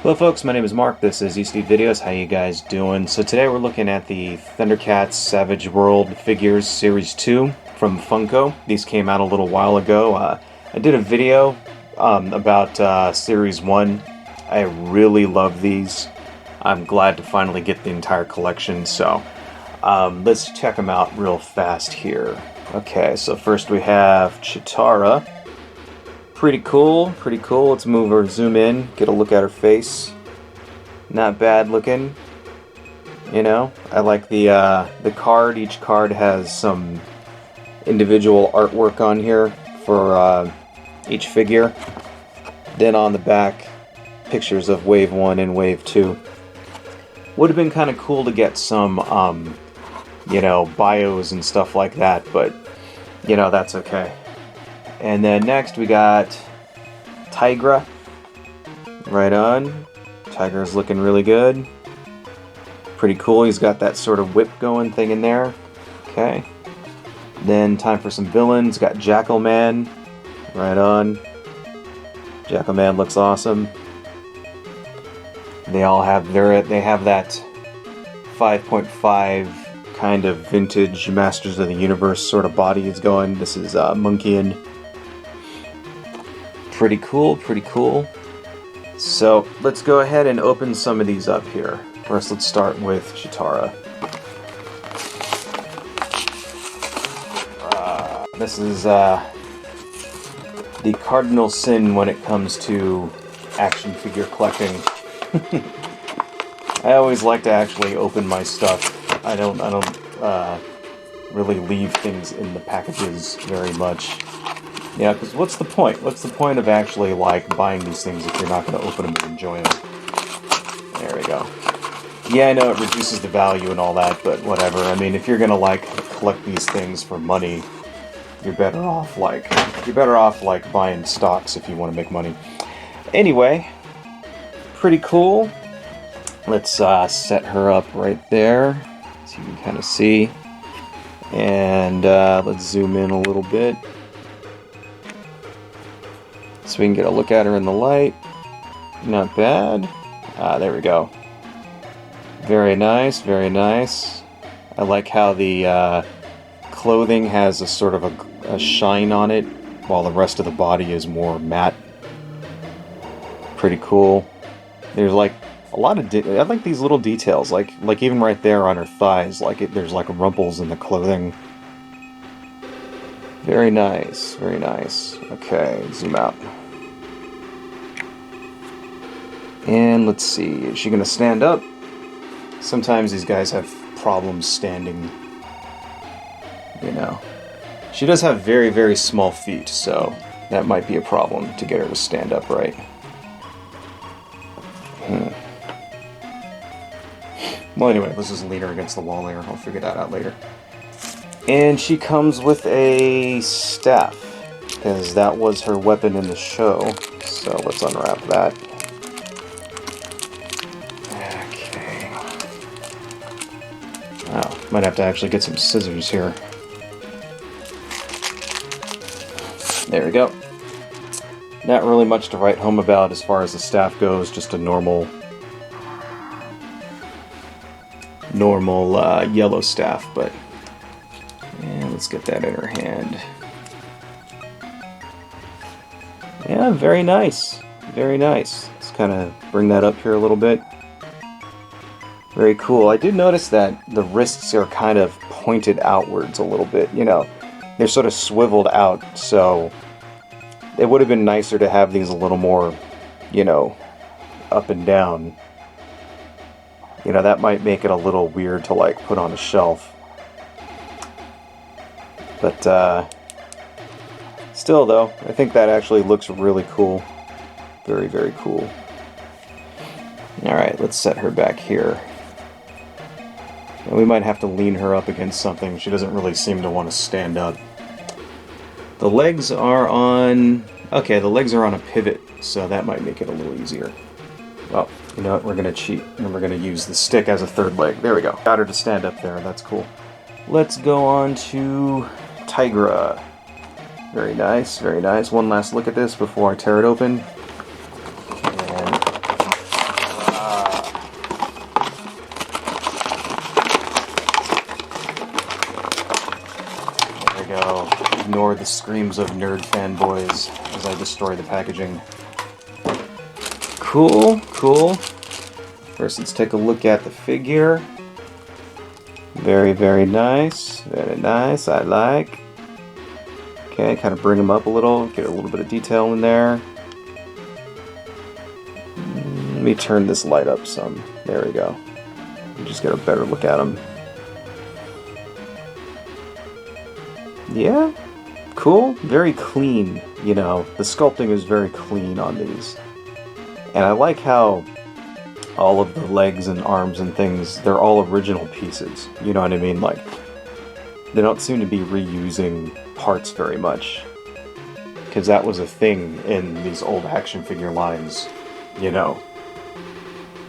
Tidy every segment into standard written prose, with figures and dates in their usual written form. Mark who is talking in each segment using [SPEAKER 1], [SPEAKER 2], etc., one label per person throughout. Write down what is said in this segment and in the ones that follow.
[SPEAKER 1] Hello folks, my name is Mark, this is East Videos, how you guys doing? So today we're looking at the Thundercats Savage World Figures Series 2 from Funko. These came out a little while ago. I did a video about Series 1. I really love these. I'm glad to finally get the entire collection, so let's check them out real fast here. Okay, so first we have Cheetara. Pretty cool, pretty cool. Let's move or zoom in, get a look at her face. Not bad looking. You know, I like the card. Each card has some individual artwork on here for each figure. Then on the back, pictures of Wave 1 and Wave 2. Would have been kind of cool to get some, you know, bios and stuff like that, but, you know, that's okay. And then next we got Tygra. Right on. Tygra's looking really good. Pretty cool. He's got that sort of whip going thing in there. Okay. Then time for some villains. Got Jackalman. Right on. Jackalman looks awesome. They all have they have that 5.5 kind of vintage Masters of the Universe sort of body is going. This is Monkian. Pretty cool, pretty cool. So let's go ahead and open some of these up here. First, let's start with Cheetara. This is the cardinal sin when it comes to action figure collecting. I always like to actually open my stuff. I don't really leave things in the packages very much. Yeah, because what's the point? What's the point of actually, like, buying these things if you're not going to open them and enjoy them? There we go. Yeah, I know it reduces the value and all that, but whatever. I mean, if you're going to, like, collect these things for money, you're better off, like, buying stocks if you want to make money. Anyway, pretty cool. Let's set her up right there, so you can kind of see. And let's zoom in a little bit, so we can get a look at her in the light. Not bad. There we go. Very nice, very nice. I like how the clothing has a sort of a shine on it, while the rest of the body is more matte. Pretty cool. There's like a lot of I like these little details, like even right there on her thighs, there's like rumples in the clothing. Very nice, very nice. Okay, zoom out. And let's see, is she gonna stand up? Sometimes these guys have problems standing, you know. She does have very, very small feet, so that might be a problem to get her to stand up right. Well, anyway, let's just lean her against the wall there. I'll figure that out later. And she comes with a staff, because that was her weapon in the show. So let's unwrap that. Okay. Oh, might have to actually get some scissors here. There we go. Not really much to write home about as far as the staff goes, just a normal yellow staff, but yeah, let's get that in her hand. Yeah, very nice. Very nice. Let's kind of bring that up here a little bit. Very cool. I did notice that the wrists are kind of pointed outwards a little bit. You know, they're sort of swiveled out, so it would have been nicer to have these a little more, you know, up and down. You know, that might make it a little weird to, like, put on a shelf. But, still, though, I think that actually looks really cool. Very, very cool. Alright, let's set her back here. And we might have to lean her up against something. She doesn't really seem to want to stand up. The legs are on... Okay, the legs are on a pivot, so that might make it a little easier. Well, you know what, we're going to cheat, and we're going to use the stick as a third leg. There we go. Got her to stand up there, that's cool. Let's go on to Tygra. Very nice, very nice. One last look at this before I tear it open. And the screams of nerd fanboys as I destroy the packaging. Cool, cool. First, let's take a look at the figure. Very, very nice. Very nice, I like. Okay, kind of bring him up a little, get a little bit of detail in there. Let me turn this light up some. There we go. Just get a better look at him. Yeah, cool. Very clean, you know. The sculpting is very clean on these. And I like how all of the legs and arms and things, they're all original pieces. You know what I mean? Like, they don't seem to be reusing parts very much. Because that was a thing in these old action figure lines, you know.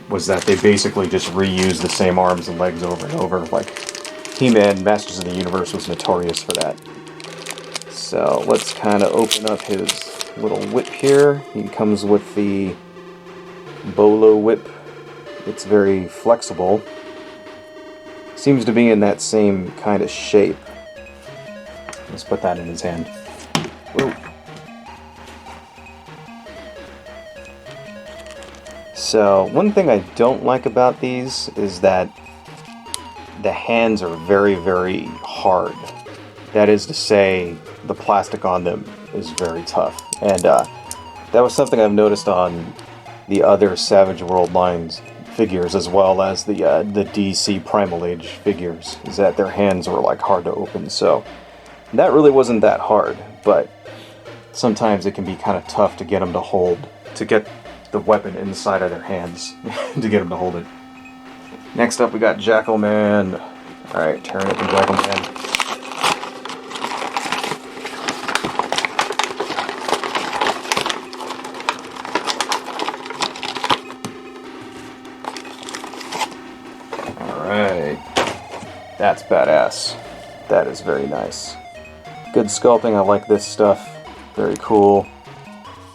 [SPEAKER 1] Was that they basically just reused the same arms and legs over and over. Like, He-Man, Masters of the Universe was notorious for that. So, let's kind of open up his little whip here. He comes with the Bolo whip. It's very flexible. Seems to be in that same kind of shape. Let's put that in his hand. Ooh. So, one thing I don't like about these is that the hands are very, very hard. That is to say, the plastic on them is very tough. And that was something I've noticed on the other Savage World lines figures, as well as the DC Primal Age figures, is that their hands were like hard to open. So that really wasn't that hard, but sometimes it can be kind of tough to get them to hold, to get the weapon inside of their hands to get them to hold it. Next up we got Jackalman. Alright, turn it to Jackalman. Alright. That's badass. That is very nice. Good sculpting, I like this stuff. Very cool.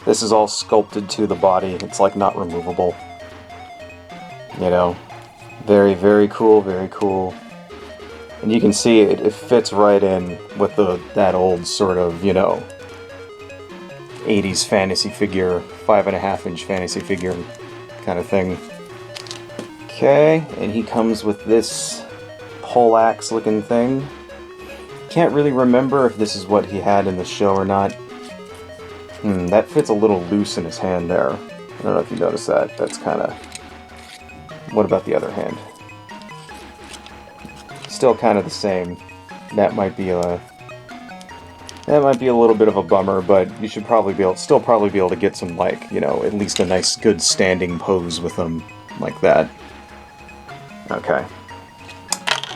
[SPEAKER 1] This is all sculpted to the body. It's like not removable. You know, very, very cool, very cool. And you can see it fits right in with that old sort of, you know, 80s fantasy figure, 5.5-inch fantasy figure kind of thing. Okay, and he comes with this poleaxe looking thing. Can't really remember if this is what he had in the show or not. That fits a little loose in his hand there. I don't know if you noticed that. That's kind of... What about the other hand? Still kind of the same. That might be a little bit of a bummer, but you should probably still probably be able to get some, like, you know, at least a nice, good standing pose with them like that. Okay.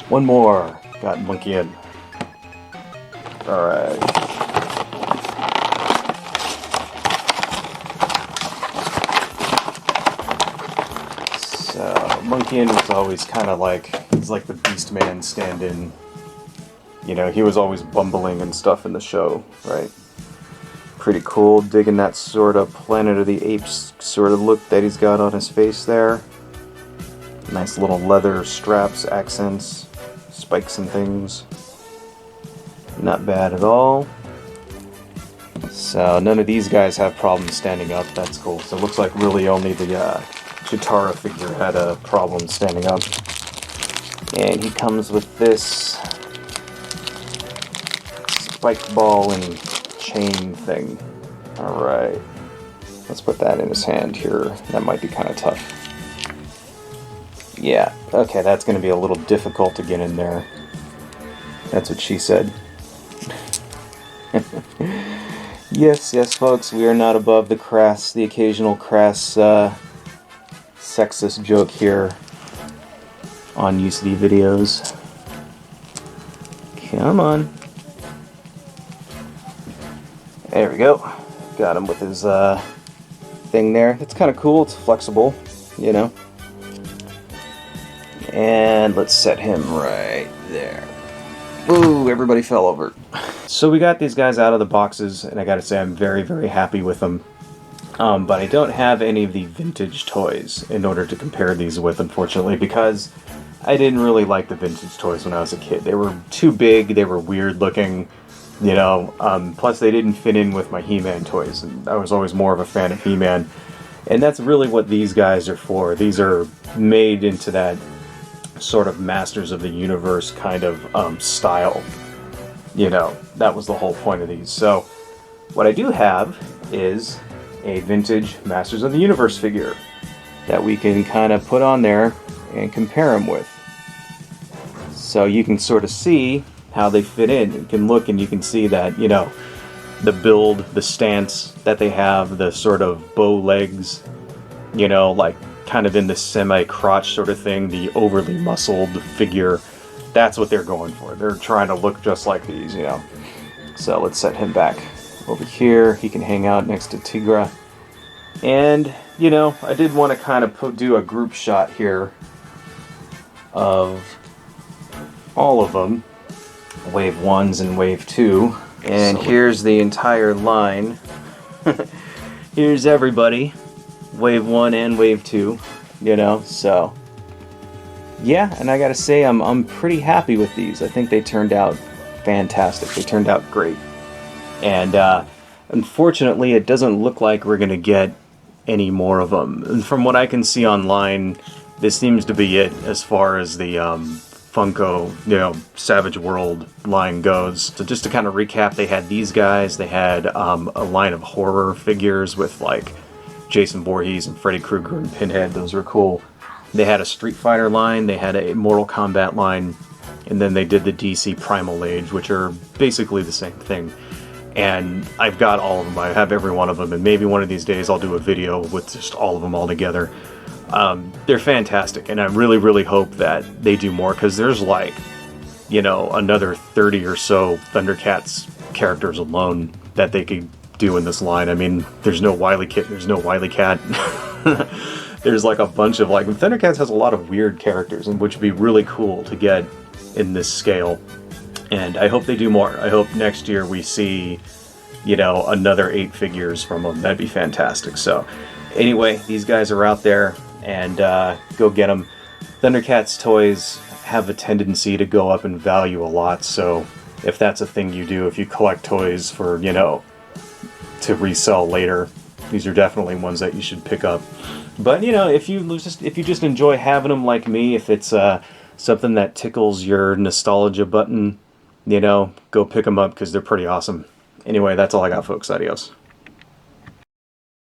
[SPEAKER 1] One more. Got Monkian. Alright. Monkian was always kind of like, he's like the Beast Man stand-in. You know, he was always bumbling and stuff in the show, right? Pretty cool, digging that sort of Planet of the Apes sort of look that he's got on his face there. Nice little leather straps, accents, spikes and things. Not bad at all. So none of these guys have problems standing up, that's cool. So it looks like really only the Cheetara figure had a problem standing up. And he comes with this spike ball and chain thing. Alright. Let's put that in his hand here. That might be kind of tough. Yeah, okay, that's going to be a little difficult to get in there. That's what she said. Yes, yes, folks, we are not above the occasional crass, sexist joke here on UCD videos. Come on. There we go. Got him with his thing there. It's kind of cool. It's flexible, you know. And let's set him right there. Ooh, everybody fell over. So we got these guys out of the boxes, and I gotta say I'm very, very happy with them. But I don't have any of the vintage toys in order to compare these with, unfortunately, because I didn't really like the vintage toys when I was a kid. They were too big, they were weird looking, You know, plus they didn't fit in with my He-Man toys, and I was always more of a fan of He-Man. And that's really what these guys are for. These are made into that sort of Masters of the Universe kind of style. You know, that was the whole point of these. So, what I do have is a vintage Masters of the Universe figure that we can kind of put on there and compare them with. So you can sort of see how they fit in. You can look and you can see that, you know, the build, the stance that they have, the sort of bow legs, you know, like kind of in the semi-crotch sort of thing, the overly muscled figure. That's what they're going for. They're trying to look just like these, you know. So let's set him back over here. He can hang out next to Tygra. And, you know, I did want to kind of do a group shot here of all of them. Wave 1s and Wave 2. And so here's the entire line. Here's everybody. Wave 1 and Wave 2. You know, so... yeah, and I gotta say, I'm pretty happy with these. I think they turned out fantastic. They turned out great. And unfortunately, it doesn't look like we're gonna get any more of them. And from what I can see online, this seems to be it as far as the Funko, you know, Savage World line goes. So just to kind of recap, they had these guys. They had a line of horror figures with like Jason Voorhees and Freddy Krueger and Pinhead. Those were cool. They had a Street Fighter line, they had a Mortal Kombat line, and then they did the DC Primal Age, which are basically the same thing. And I've got all of them, I have every one of them, and maybe one of these days I'll do a video with just all of them all together. They're fantastic, and I really, really hope that they do more, because there's like, you know, another 30 or so Thundercats characters alone that they could do in this line. I mean, there's no Wily Kit, there's no Wily Cat. There's like a bunch of like... Thundercats has a lot of weird characters, and which would be really cool to get in this scale. And I hope they do more. I hope next year we see, you know, another 8 figures from them. That'd be fantastic. So, anyway, these guys are out there, and go get them. Thundercats toys have a tendency to go up in value a lot, so if that's a thing you do, if you collect toys for, you know, to resell later, these are definitely ones that you should pick up. But, you know, if you just enjoy having them like me, if it's something that tickles your nostalgia button, you know, go pick them up because they're pretty awesome. Anyway, that's all I got, folks. Adios.